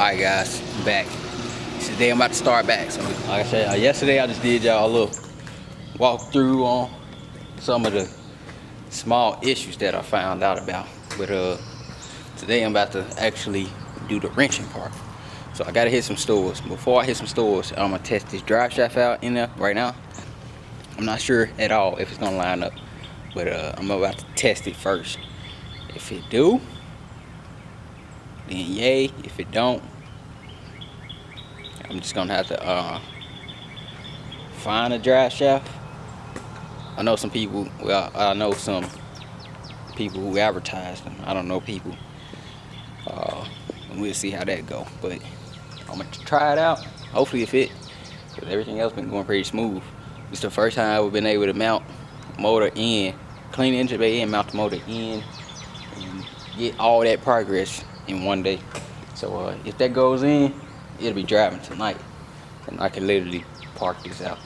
Alright guys, I'm back. Today I'm about to start back. So like I said, yesterday I just did y'all a little walkthrough on some of the small issues that I found out about. But today I'm about to actually do the wrenching part. So I gotta hit some stores. Before I hit some stores, I'm gonna test this drive shaft out in there right now. I'm not sure at all if it's gonna line up, but I'm about to test it first. If it do, then yay. If it don't, I'm just gonna have to find a drive shaft. I know some people, well, I know some people who advertise them. I don't know people. And we'll see how that go. But I'm gonna try it out. Hopefully it fit, because everything else been going pretty smooth. It's the first time I've been able to mount motor in, clean the engine bay in, mount the motor in, and get all that progress in one day. So if that goes in, it'll be driving tonight, and I can literally park this out.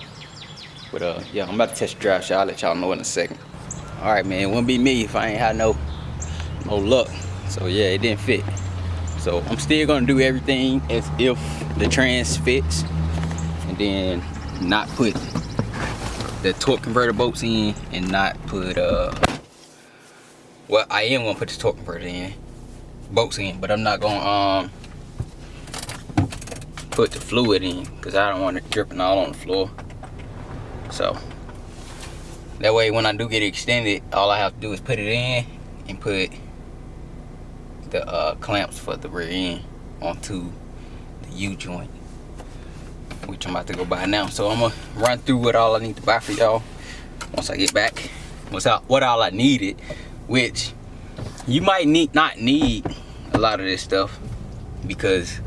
But yeah, I'm about to test the drive shaft. I'll let y'all know in a second. All right, man, it wouldn't be me if I ain't had no luck. So yeah, it didn't fit. So I'm still gonna do everything as if the trans fits, and then not put the torque converter bolts in, and not put well, I am gonna put the torque converter in, bolts in, but I'm not gonna put the fluid in, because I don't want it dripping all on the floor. So that way when I do get it extended, all I have to do is put it in and put the clamps for the rear end onto the U-joint, which I'm about to go buy now. So I'm gonna run through what all I need to buy for y'all once I get back. What all I needed, which you might not need a lot of this stuff, because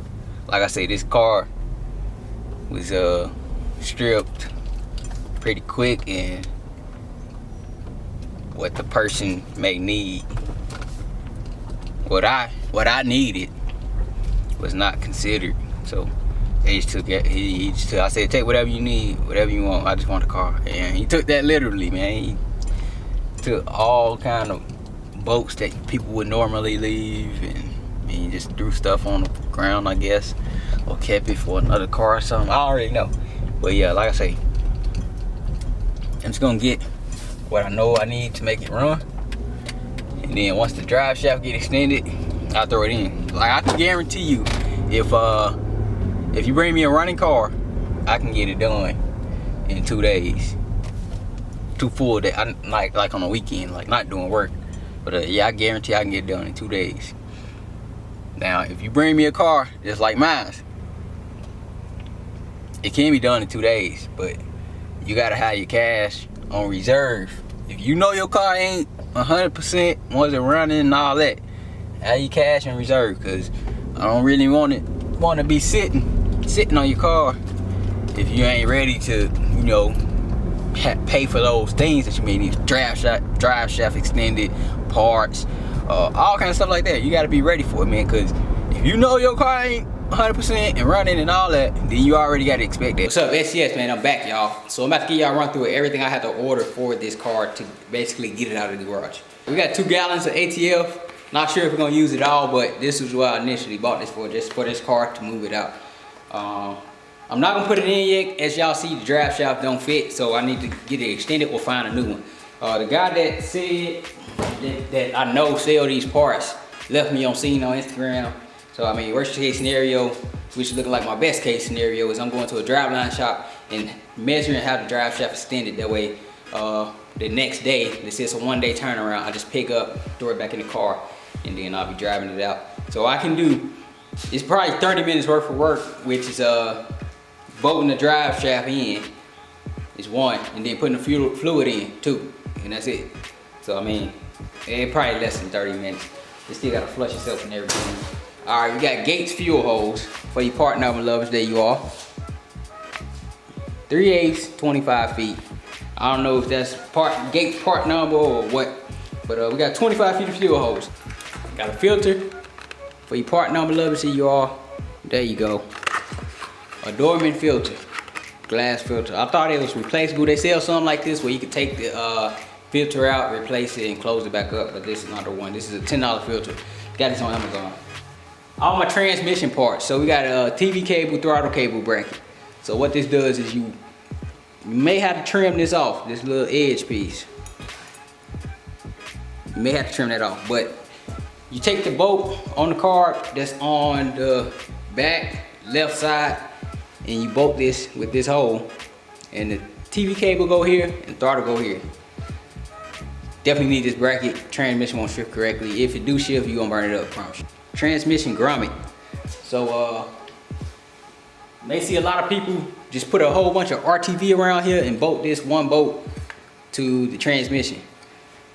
like I say, this car was stripped pretty quick, and what the person may need, what I needed, was not considered. So he just took it. I said, take whatever you need, whatever you want. I just want a car, and he took that literally, man. He took all kind of bolts that people would normally leave, and he just threw stuff on the ground, I guess, or kept it for another car or something. I already know. But yeah, like I say, I'm just gonna get what I know I need to make it run, and then once the drive shaft get extended, I'll throw it in. Like, I can guarantee you, if you bring me a running car, I can get it done in 2 days, 2 full days. Like on a weekend, like not doing work. But yeah, I guarantee I can get it done in 2 days. Now, if you bring me a car just like mine, it can be done in 2 days, but you gotta have your cash on reserve. If you know your car ain't 100% wasn't running and all that, have your cash in reserve, because I don't really want to be sitting on your car if you ain't ready to, you know, pay for those things that you may need. Drive shaft extended, parts, all kind of stuff like that. You got to be ready for it, man, because if you know your car ain't 100% and running and all that, then you already got to expect that. What's up, SCS, man? I'm back, y'all. So I'm about to get y'all run through everything I had to order for this car to basically get it out of the garage. We got 2 gallons of ATF. Not sure if we're gonna use it all, but this is what I initially bought this for, just for this car to move it out. I'm not gonna put it in yet. As y'all see, the drive shaft don't fit, so I need to get it extended or find a new one. The guy that said that I know sell these parts left me on scene on Instagram. So I mean, worst case scenario, which is looking like my best case scenario, is I'm going to a driveline shop and measuring how the drive shaft extended. That way, the next day, this is a 1-day turnaround. I just pick up, throw it back in the car, and then I'll be driving it out. So I can do, it's probably 30 minutes worth of work, which is bolting the drive shaft in is 1, and then putting the fluid in 2, and that's it. So I mean, it probably less than 30 minutes. You still gotta flush yourself and everything. All right, we got Gates fuel hose for your part number lovers. There you are. 3/8, 25 feet. I don't know if that's Gates part number or what, but we got 25 feet of fuel hose. Got a filter for your part number lovers. Here you are. There you go. A Dorman filter, glass filter. I thought it was replaceable. They sell something like this where you can take the filter out, replace it, and close it back up, but this is not the one. This is a $10 filter. Got this on Amazon. all my transmission parts. So we got a TV cable, throttle cable bracket. So what this does is you may have to trim this off, this little edge piece. You may have to trim that off, but you take the bolt on the car that's on the back left side, and you bolt this with this hole, and the TV cable go here and throttle go here. Definitely need this bracket. Transmission won't shift correctly. If it do shift, you gonna burn it up, I promise you. Transmission grommet. So may see a lot of people just put a whole bunch of RTV around here and bolt this one bolt to the transmission.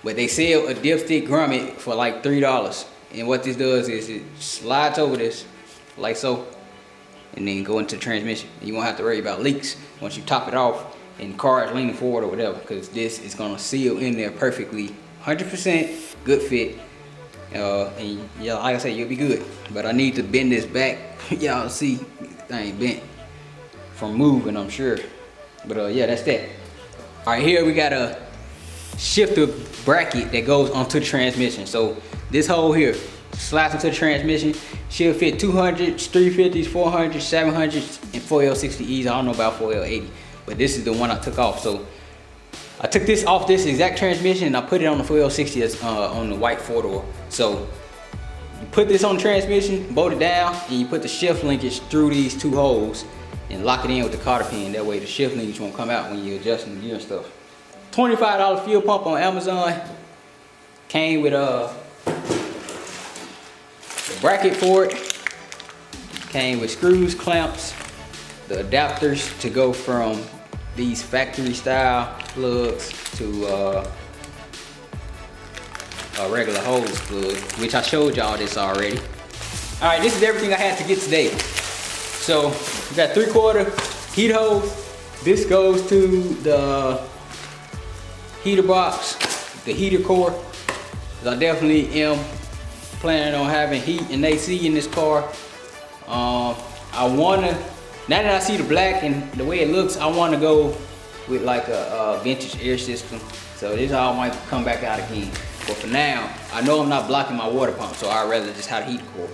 But they sell a dipstick grommet for like $3. And what this does is it slides over this like so, and then go into the transmission. And you won't have to worry about leaks once you top it off and the car is leaning forward or whatever, because this is gonna seal in there perfectly, 100% good fit. And yeah, like I said, you'll be good. But I need to bend this back. Y'all see, I ain't bent from moving, I'm sure. But yeah, that's that. All right, here we got a shifter bracket that goes onto the transmission. So this hole here slides into the transmission. She'll fit 200s, 350s, 400s, 700s, and 4L60Es. I don't know about 4L80, but this is the one I took off. So I took this off this exact transmission and I put it on the 4L60 that's on the white 4-door. So you put this on the transmission, bolt it down, and you put the shift linkage through these two holes and lock it in with the cotter pin. That way the shift linkage won't come out when you're adjusting the gear and stuff. $25 fuel pump on Amazon. Came with the bracket for it. Came with screws, clamps, the adapters to go from these factory style plugs to a regular hose plug, which I showed y'all this already. All right, this is everything I had to get today. So we got 3/4 heat hose. This goes to the heater box, the heater core. I definitely am planning on having heat and AC in this car. I wanna, now that I see the black and the way it looks, I wanna go with like a vintage air system. So this all might come back out again. But for now, I know I'm not blocking my water pump, so I'd rather just have a heater core.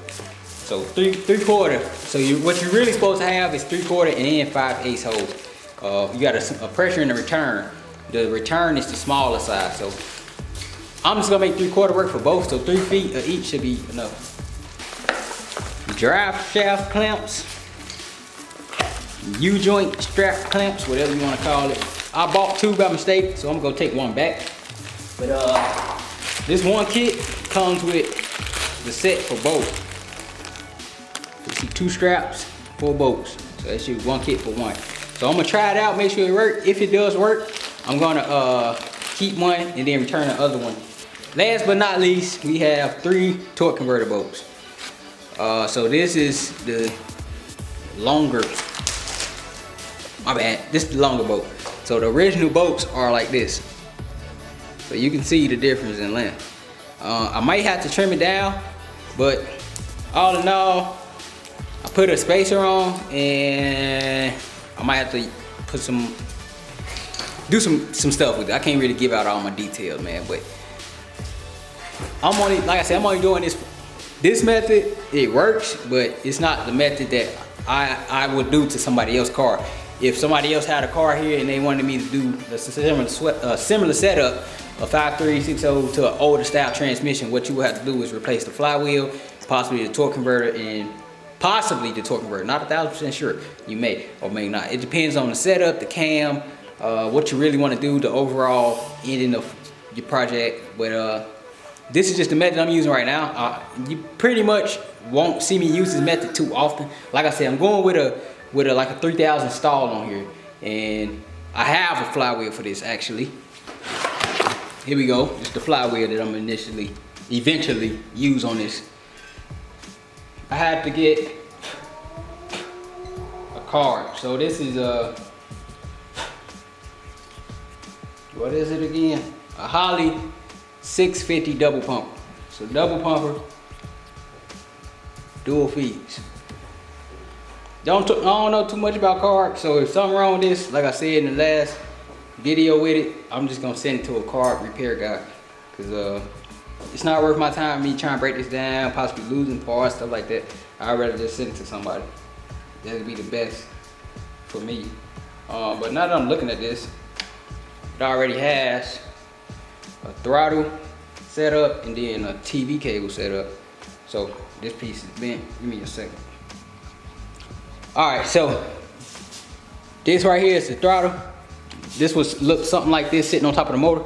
So 3/4. So what you're really supposed to have is 3/4 and then 5/8 hose. You got a pressure in the return. The return is the smaller size, so I'm just gonna make 3/4 work for both. So 3 feet of each should be enough. Drive shaft clamps, U-joint strap clamps, whatever you want to call it. I bought 2 by mistake, so I'm gonna take 1 back. But this one kit comes with the set for both. You see 2 straps, 4 bolts. So that's your 1 kit for 1. So I'm gonna try it out, make sure it works. If it does work, I'm gonna keep one and then return the other one. Last but not least, we have 3 torque converter bolts. So this is the longer, my bad, this is the longer bolt. So the original bolts are like this. So you can see the difference in length. I might have to trim it down, but all in all, I put a spacer on and I might have to put do some stuff with it. I can't really give out all my details, man, but I'm only, like I said, I'm only doing this method. It works, but it's not the method that I would do to somebody else's car. If somebody else had a car here and they wanted me to do a similar setup, a 5360 to an older style transmission, what you would have to do is replace the flywheel, possibly the torque converter, and possibly the torque converter. Not 1,000% sure. You may or may not. It depends on the setup, the cam, what you really want to do, the overall ending of your project. But this is just the method I'm using right now. You pretty much won't see me use this method too often. Like I said, I'm going with a like a 3000 stall on here, and I have a flywheel for this actually. Here we go. It's the flywheel that I'm eventually use on this. I had to get a card. So this is what is it again? A Holley 650 double pumper. So double pumper, dual feeds. I don't know too much about cards, so if something wrong with this, like I said in the last video with it, I'm just gonna send it to a card repair guy, because It's not worth my time, me trying to break this down, possibly losing parts, stuff like that. I'd rather just send it to somebody. That would be the best for me. But now that I'm looking at this, it already has a throttle set up and then a TV cable set up. So this piece is bent. Give me a second. All right, so this right here is the throttle. This was look something like this sitting on top of the motor.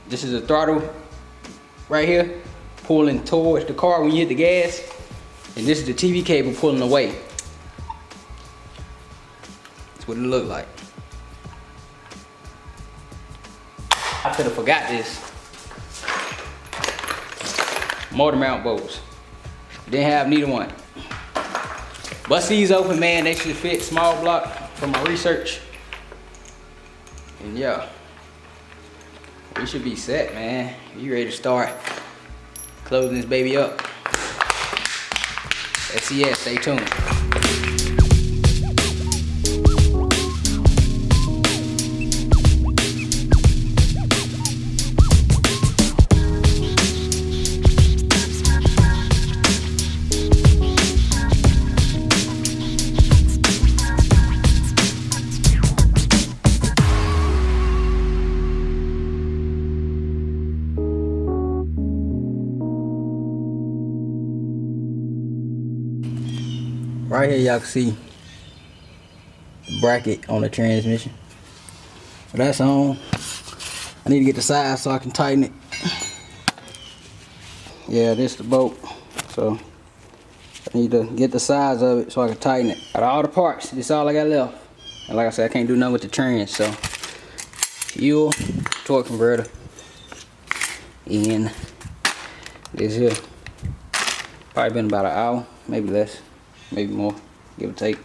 This is the throttle right here, pulling towards the car when you hit the gas. And this is the TV cable pulling away. That's what it looked like. I could have forgot this. Motor mount bolts. Didn't have neither one. Bust these open, man. They should fit small block from my research. And yeah, we should be set, man. You ready to start closing this baby up. SES, stay tuned. Right here y'all can see the bracket on the transmission. But that's on. I need to get the size so I can tighten it. Yeah, this is the bolt. So I need to get the size of it so I can tighten it. Out of all the parts, this is all I got left. And like I said, I can't do nothing with the trans, so fuel, torque converter, and this here. Probably been about an hour, maybe less. Maybe more, give or take.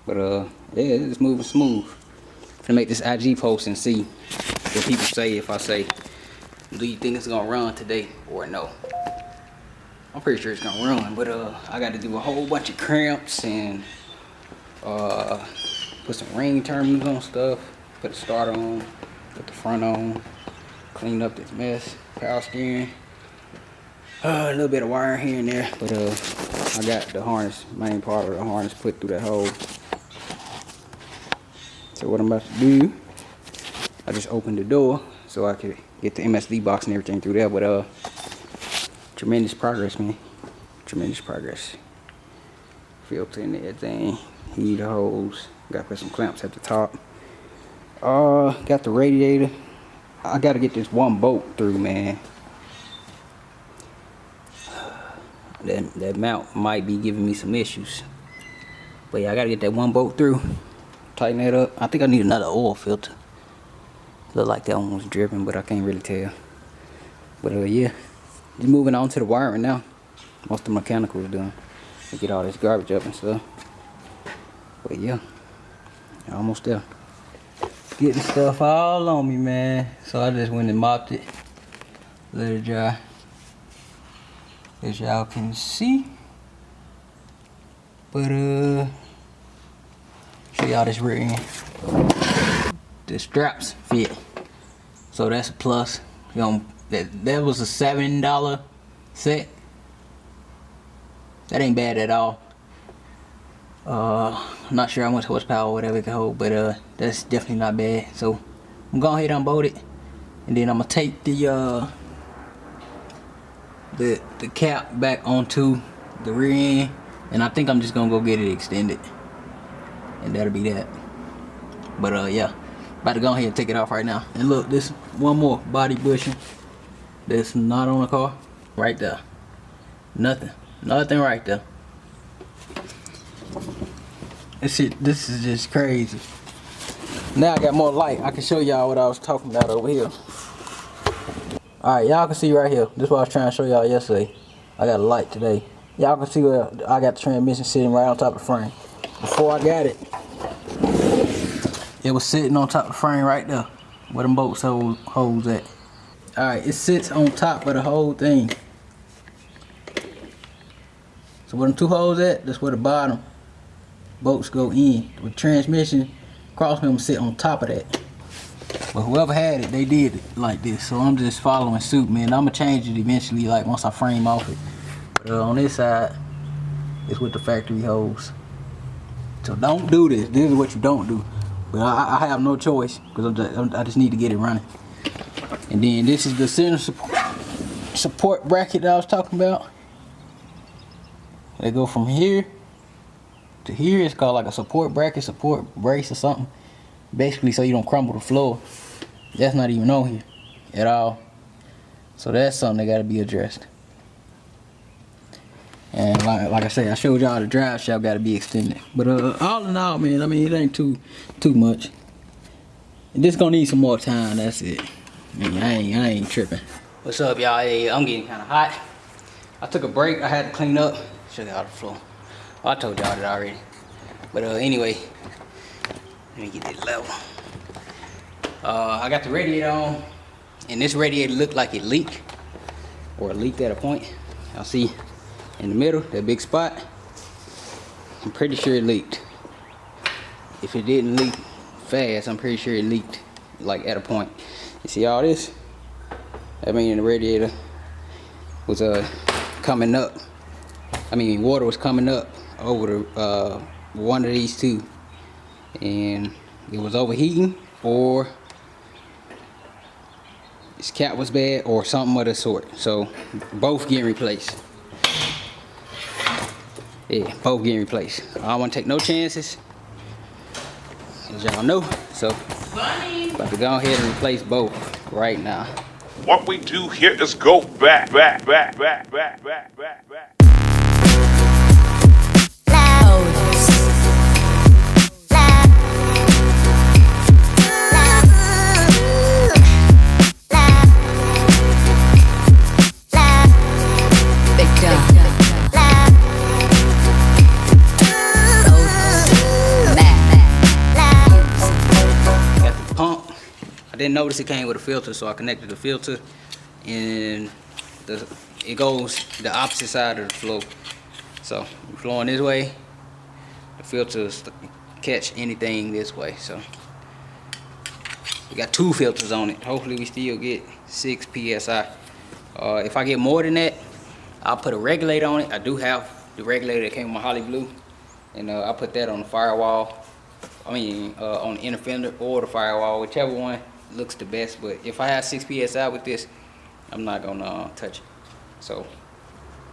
But yeah, it's moving smooth. Gonna make this IG post and see what people say if I say, do you think it's gonna run today or no? I'm pretty sure it's gonna run, but I gotta do a whole bunch of cramps and put some ring terminals on stuff, put the starter on, put the front on, clean up this mess, power steering. A little bit of wire here and there, but I got the harness, main part of the harness put through that hole. So what I'm about to do, I just opened the door so I could get the MSD box and everything through there. But tremendous progress, man. Tremendous progress. Filter and everything, heat hose. Got to put some clamps at the top. Got the radiator. I got to get this one bolt through, man. That mount might be giving me some issues. But yeah, I gotta get that one bolt through. Tighten that up. I think I need another oil filter. Look like that one was dripping, but I can't really tell. But yeah, just moving on to the wiring now. Most of the mechanical is done. To get all this garbage up and stuff. But yeah, almost there. Getting stuff all on me, man. So I just went and mopped it. Let it dry. As y'all can see. But show y'all this rear end. The straps fit. So that's a plus. You know, that was a $7 set. That ain't bad at all. I'm not sure how much horsepower or whatever it can hold, but that's definitely not bad. So I'm gonna go ahead and unbolt it, and then I'm gonna take the cap back onto the rear end, and I think I'm just gonna go get it extended, and that'll be that. But yeah, about to go ahead and take it off right now. And look, this one more body bushing that's not on the car right there. Nothing right there. This is just crazy. Now I got more light. I can show y'all what I was talking about over here. Alright, y'all can see right here. This is what I was trying to show y'all yesterday. I got a light today. Y'all can see where I got the transmission sitting right on top of the frame. Before I got it, it was sitting on top of the frame right there. Where them bolts holes at. Alright, it sits on top of the whole thing. So where them two holes at, that's where the bottom bolts go in. With transmission, cross member sit on top of that. But whoever had it, they did it like this. So I'm just following suit, man. I'm gonna change it eventually, like once I frame off it. But on this side, it's with the factory hose. So don't do this. This is what you don't do. But I have no choice because I just need to get it running. And then this is the center support bracket that I was talking about. They go from here to here. It's called like a support bracket, support brace or something. Basically so you don't crumble the floor. That's not even on here at all. So that's something that got to be addressed. And like I said, I showed y'all the drive shaft got to be extended. But all in all, man, I mean, it ain't too much. And this gonna need some more time. That's it. I mean, I ain't tripping. What's up, y'all? Hey, I'm getting kind of hot. I took a break. I had to clean up. Show y'all the floor. Oh, I told y'all that already. But anyway, let me get this level. I got the radiator on, and this radiator looked like it leaked, or it leaked at a point. Y'all see in the middle, that big spot? I'm pretty sure it leaked. If it didn't leak fast, I'm pretty sure it leaked like at a point. You see all this? I mean, the radiator was coming up. I mean, water was coming up over the one of these two, and it was overheating, or its cap was bad, or something of the sort. So both getting replaced. Yeah, both getting replaced. I don't want to take no chances, as y'all know. So about to go ahead and replace both right now. What we do here is go back. I didn't notice it came with a filter, so I connected the filter, and it goes the opposite side of the flow. So flowing this way, the filters catch anything this way. So we got 2 filters on it. Hopefully we still get 6 psi. If I get more than that, I'll put a regulator on it. I do have the regulator that came with my Holly Blue, and I'll put that on the firewall. I mean, on the inner fender or the firewall, whichever one looks the best. But if I have 6 psi with this, I'm not gonna touch it. So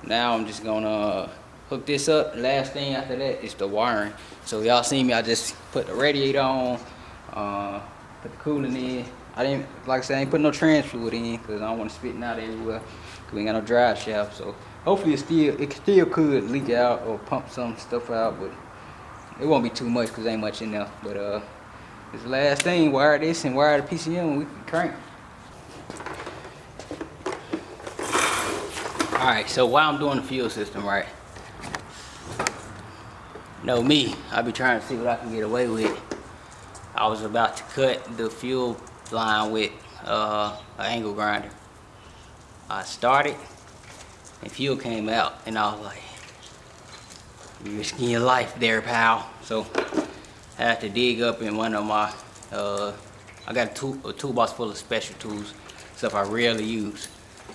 now I'm just gonna hook this up. Last thing after that is the wiring. So y'all see me, I just put the radiator on, put the coolant in. I didn't, like I said, I ain't put no trans fluid in because I don't want to spit it out everywhere, because we ain't got no drive shaft. So hopefully it still could leak out or pump some stuff out, but it won't be too much because ain't much in there. But this the last thing, wire this and wire the PCM, we can crank. Alright, so while I'm doing the fuel system, right, know me, I be trying to see what I can get away with. I was about to cut the fuel line with an angle grinder. I started and fuel came out, and I was like, you're risking your life there, pal. So I had to dig up in one of my, I got a toolbox full of special tools, stuff I rarely use,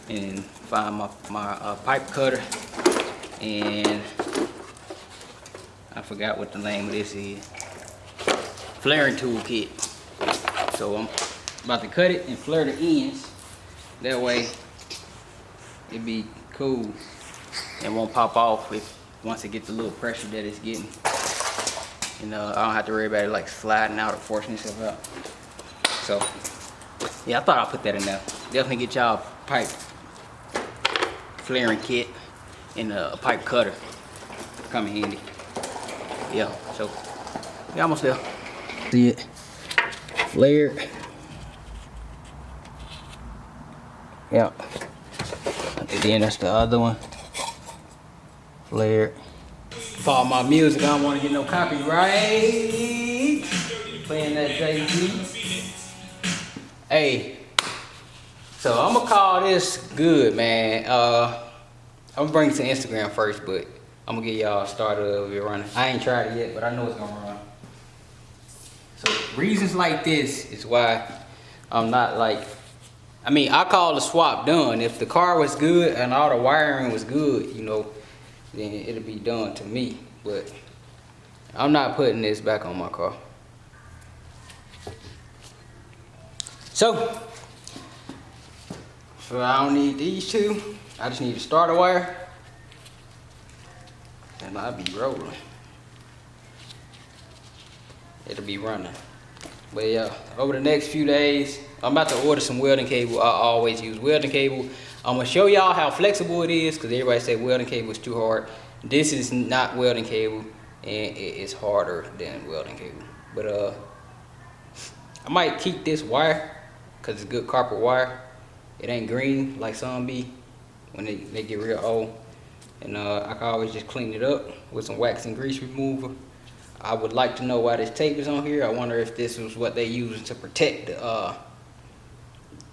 and find my pipe cutter, and I forgot what the name of this is. Flaring tool kit. So I'm about to cut it and flare the ends. That way it'd be cool and won't pop off once it gets the little pressure that it's getting. You know, I don't have to worry about it like sliding out or forcing itself out. So yeah, I thought I'd put that in there. Definitely get y'all pipe flaring kit and a pipe cutter. Come in handy. Yeah, so we almost there. See it? Flared. Yeah. And then that's the other one. Flared. For all my music, I don't want to get no copyright. Playing that JP. Hey. So I'm gonna call this good, man. I'm gonna bring it to Instagram first, but I'm gonna get y'all started of it running. I ain't tried it yet, but I know it's gonna run. So reasons like this is why I'm not like, I mean, I call the swap done. If the car was good and all the wiring was good, you know, then it'll be done to me. But I'm not putting this back on my car. So I don't need these two. I just need a starter wire, and I'll be rolling. It'll be running. But yeah, over the next few days, I'm about to order some welding cable. I always use welding cable. I'm gonna show y'all how flexible it is, because everybody say welding cable is too hard. This is not welding cable, and it's harder than welding cable. But I might keep this wire, because it's good copper wire. It ain't green like some be when they get real old. And I can always just clean it up with some wax and grease remover. I would like to know why this tape is on here. I wonder if this was what they used to protect the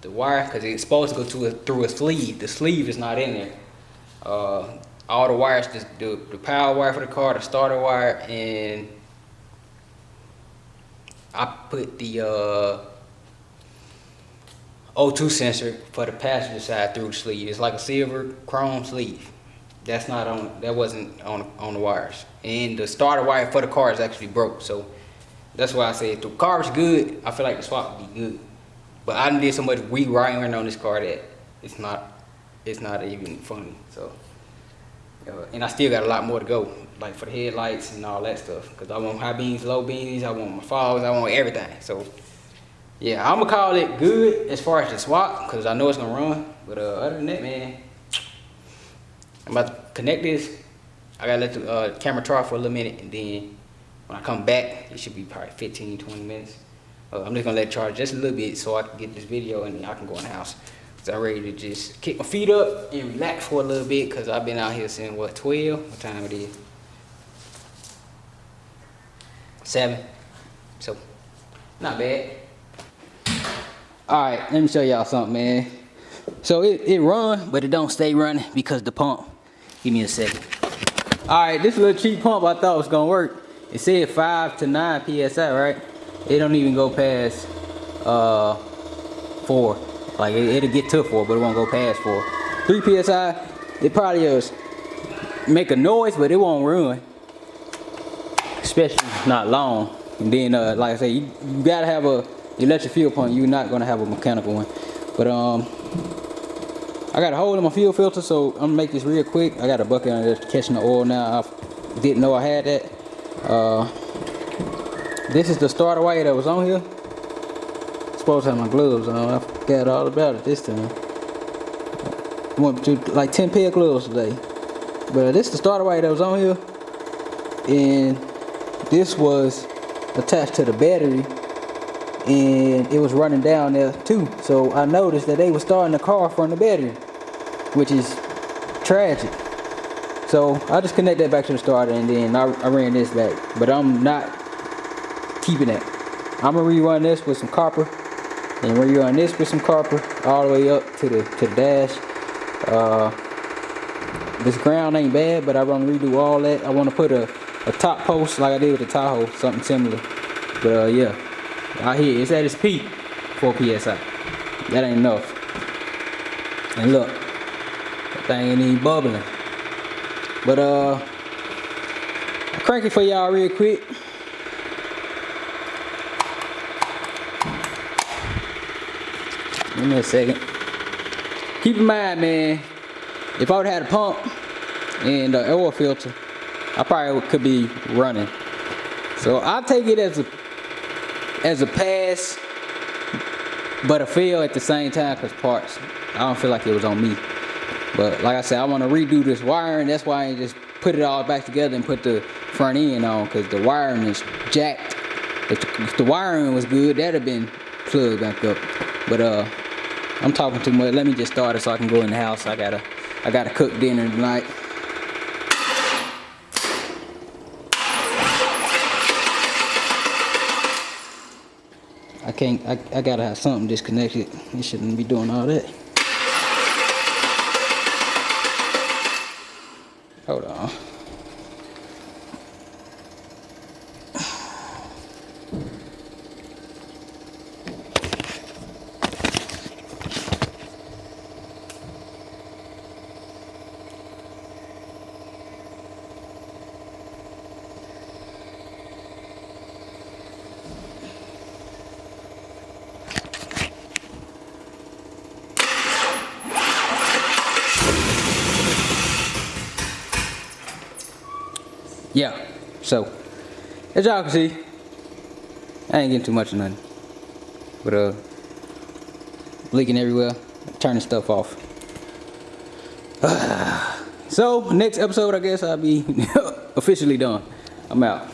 wire, because it's supposed to go through a sleeve. The sleeve is not in there. All the wires, the power wire for the car, the starter wire, and I put the O2 sensor for the passenger side through the sleeve. It's like a silver chrome sleeve. That's not on. That wasn't on the wires. And the starter wire for the car is actually broke. So that's why I say if the car is good, I feel like the swap would be good. But I done did so much rewiring on this car that it's not even funny. So and I still got a lot more to go, like for the headlights and all that stuff. Cause I want high beams, low beams, I want my fogs, I want everything. So yeah, I'm gonna call it good as far as the swap, cause I know it's gonna run. But other than that, man, I'm about to connect this. I gotta let the camera try for a little minute, and then when I come back, it should be probably 15-20 minutes. I'm just gonna let it charge just a little bit so I can get this video and then I can go in the house. So I'm ready to just kick my feet up and relax for a little bit, cause I've been out here since what, 12? What time it is? 7. So not bad. Alright, let me show y'all something, man. So it run, but it don't stay running because the pump. Give me a second. Alright, this little cheap pump I thought was gonna work. It said 5 to 9 PSI, right? It don't even go past 4. Like it'll get to 4, but it won't go past 4. 3 PSI, it probably is make a noise, but it won't run. Especially not long. And then like I say, you gotta have a electric fuel pump. You're not gonna have a mechanical one. But I got a hole in my fuel filter, so I'm gonna make this real quick. I got a bucket on there catching the oil now. I didn't know I had that. This is the starter wire that was on here. Supposed to have my gloves on. I forgot all about it this time. Went to like 10 pair of gloves today. But this is the starter wire that was on here, and this was attached to the battery, and it was running down there too. So I noticed that they were starting the car from the battery, which is tragic. So I just connect that back to the starter, and then I ran this back. But I'm not keeping that. I'm gonna rerun this with some copper, and rerun this with some copper all the way up to the dash. This ground ain't bad, but I want to redo all that. I want to put a top post like I did with the Tahoe, something similar. But yeah, out here it's at its peak, 4 PSI. That ain't enough. And look, that thing ain't even bubbling. But I'll crank it for y'all real quick. Give me a second. Keep in mind, man, if I would have had a pump and an oil filter, I probably could be running. So I'll take it as a pass, but a fail at the same time, because parts, I don't feel like it was on me. But like I said, I want to redo this wiring. That's why I just put it all back together and put the front end on, because the wiring is jacked. If the wiring was good, that'd have been plugged back up. But I'm talking too much. Let me just start it so I can go in the house. I gotta cook dinner tonight. I gotta have something disconnected. You shouldn't be doing all that. Hold on. yeah, so as y'all can see, I ain't getting too much of nothing. But leaking everywhere, turning stuff off. So next episode, I guess I'll be officially done. I'm out.